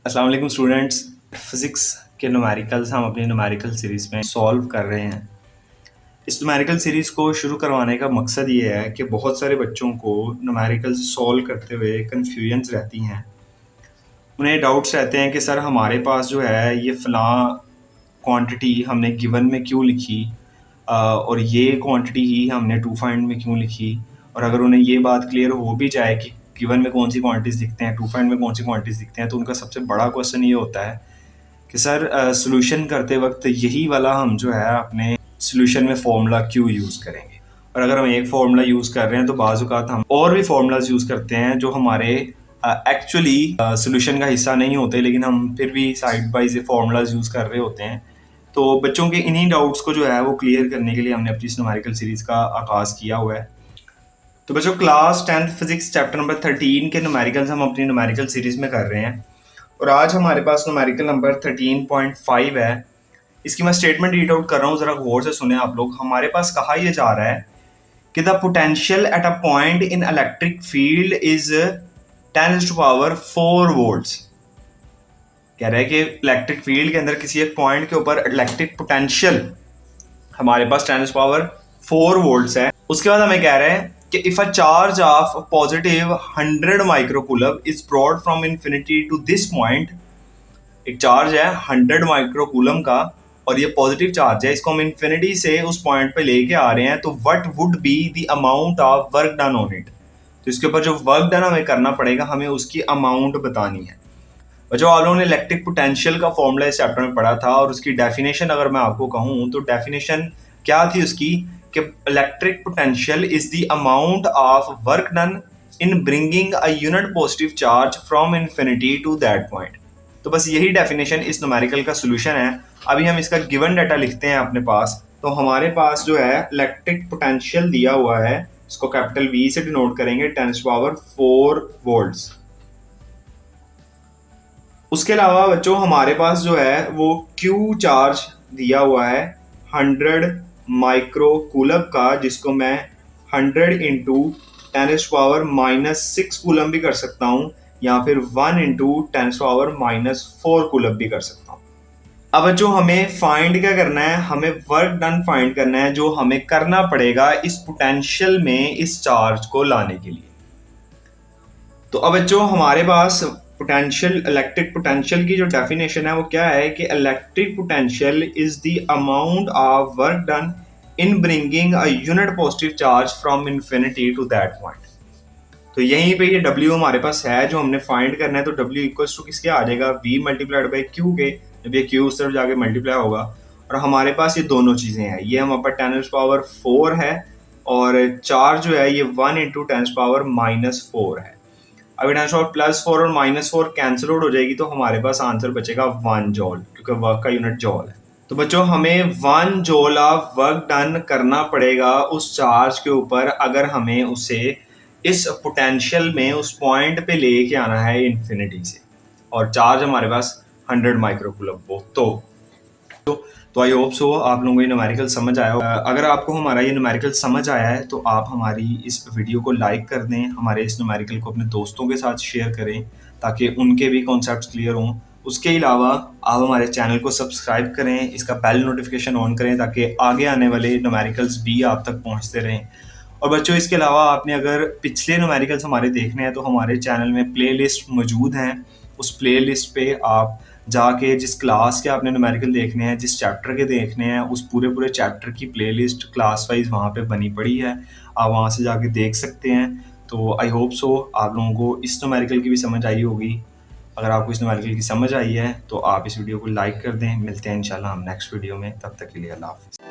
अस्सलाम वालेकुम students. Physics के न्यूमेरिकल्स हम अपनी न्यूमेरिकल सीरीज़ में सॉल्व कर रहे हैं। इस न्यूमेरिकल सीरीज़ को शुरू करवाने का मकसद ये है कि बहुत सारे बच्चों को न्यूमेरिकल्स सॉल्व करते हुए कन्फ्यूजन्स रहती हैं। उन्हें डाउट्स रहते हैं कि सर हमारे पास जो है ये फ़लाँ क्वांटिटी हमने गिवन में क्यों लिखी, और ये क्वांटिटी ही हमने टू फाइंड में क्यों लिखी। और अगर उन्हें ये बात क्लियर हो भी जाए कि गिवन में कौन सी क्वांटिटीज़ दिखते हैं, टू फाइंड में कौन सी क्वांटिटीज़ दिखते हैं, तो उनका सबसे बड़ा क्वेश्चन ये होता है कि सर सॉल्यूशन करते वक्त यही वाला हम जो है अपने सॉल्यूशन में फार्मूला क्यों यूज़ करेंगे। और अगर हम एक फार्मूला यूज़ कर रहे हैं तो बाज़ औक़ात हम और भी फार्मूलाज यूज़ करते हैं जो हमारे एक्चुअली सॉल्यूशन का हिस्सा नहीं होते, लेकिन हम फिर भी साइड बाय से फार्मूलाज यूज़ कर रहे होते हैं। तो बच्चों के इन्हीं डाउट्स को जो है वो क्लियर करने के लिए हमने अपनी इस न्यूमेरिकल सीरीज़ का आगाज़ किया हुआ है। तो बच्चों, class 10th physics chapter number 13 के न्यूमेरिकल्स हम अपनी न्यूमेरिकल सीरीज़ में कर रहे हैं और आज हमारे पास न्यूमेरिकल नंबर 13.5 है। इसकी मैं स्टेटमेंट रीड आउट कर रहा हूँ, ज़रा गौर से सुने आप लोग। हमारे पास कहा यह जा रहा है कि the potential at a point in electric field is 10⁴ volts. कह रहा है कि इलेक्ट्रिक फील्ड के अंदर किसी एक पॉइंट के ऊपर इलेक्ट्रिक पोटेंशियल हमारे पास 10⁴ वोल्ट्स है। उसके बाद हमें कह रहे हैं कि if a charge of positive 100 microcoulomb is brought from infinity to this point. एक चार्ज है 100 माइक्रोकूलम का और ये पॉजिटिव चार्ज है, इसको हम इन्फिनिटी से उस पॉइंट पे लेके आ रहे हैं, तो what would be the amount of work done on it. तो इसके ऊपर जो वर्क डन हमें करना पड़ेगा, हमें उसकी अमाउंट बतानी है। बच्चों, आप लोगों ने इलेक्ट्रिक पोटेंशियल का फॉर्मूला इस चैप्टर में पढ़ा था और उसकी डेफिनेशन अगर मैं आपको कहूँ तो डेफिनेशन क्या थी उसकी कि electric potential is the amount of work done in bringing a unit positive charge from infinity to that point. तो बस यही डेफिनेशन इस न्यूमेरिकल का सोल्यूशन है। अभी हम इसका गिवन डाटा लिखते हैं अपने पास। तो हमारे पास जो है इलेक्ट्रिक पोटेंशियल दिया हुआ है, इसको कैपिटल वी से डिनोट करेंगे 10⁴ वोल्ट्स। उसके अलावा बच्चों हमारे पास जो है वो क्यू चार्ज दिया हुआ है 100 माइक्रोकूलम का, जिसको मैं 100 इंटू 10⁻⁻6 कूलम भी कर सकता हूँ या फिर 1 इंटू 10⁻⁻4 कूलम भी कर सकता हूँ। अब बच्चों हमें फाइंड क्या करना है, हमें वर्क डन फाइंड करना है जो हमें करना पड़ेगा इस पोटेंशियल में इस चार्ज को लाने के लिए। तो अब बच्चों हमारे पास पोटेंशियल, इलेक्ट्रिक पोटेंशियल की जो डेफिनेशन है वो क्या है कि electric potential is the amount of work done in bringing a unit positive charge from infinity to that point. तो यहीं पे ये W हमारे पास है जो हमने फाइंड करना है। तो W इक्वल्स टू किसके आ जाएगा, V मल्टीप्लाइड बाई Q के, जब ये Q उस तरफ जाके मल्टीप्लाई होगा। और हमारे पास ये दोनों चीज़ें हैं, ये हम ऊपर 10⁴ है और चार्ज जो है ये 1 इंटू 10⁻⁻4 है। अब 10⁻+4 और -4 कैंसिल आउट हो जाएगी तो हमारे पास आंसर बचेगा 1 जॉल, क्योंकि वर्क का यूनिट जॉल है। तो बच्चों हमें 1 जॉल ऑफ वर्क डन करना पड़ेगा उस चार्ज के ऊपर अगर हमें उसे इस पोटेंशियल में उस पॉइंट पे लेके आना है इन्फिनिटी से, और चार्ज हमारे पास 100 माइक्रोकूलम हो। तो आई होप सो आप लोगों को ये न्यूमेरिकल समझ आया हो। अगर आपको हमारा ये न्यूमेरिकल समझ आया है तो आप हमारी इस वीडियो को लाइक कर दें, हमारे इस न्यूमेरिकल को अपने दोस्तों के साथ शेयर करें ताकि उनके भी कॉन्सेप्ट्स क्लियर हों। उसके अलावा आप हमारे चैनल को सब्सक्राइब करें, इसका बेल नोटिफिकेशन ऑन करें ताकि आगे आने वाले न्यूमेरिकल्स भी आप तक पहुँचते रहें। और बच्चों इसके अलावा आपने अगर पिछले न्यूमेरिकल्स हमारे देखने हैं तो हमारे चैनल में प्लेलिस्ट मौजूद हैं। उस प्लेलिस्ट पे आप जाके जिस क्लास के आपने न्यूमेरिकल देखने हैं, जिस चैप्टर के देखने हैं, उस पूरे चैप्टर की प्लेलिस्ट क्लास वाइज वहाँ पे बनी पड़ी है, आप वहाँ से जाके देख सकते हैं। तो आई होप सो आप लोगों को इस न्यूमेरिकल की भी समझ आई होगी। अगर आपको इस न्यूमेरिकल की समझ आई है तो आप इस वीडियो को लाइक कर दें। मिलते हैं इंशाल्लाह हम नेक्स्ट वीडियो में, तब तक के लिए अल्लाह हाफ़िज़।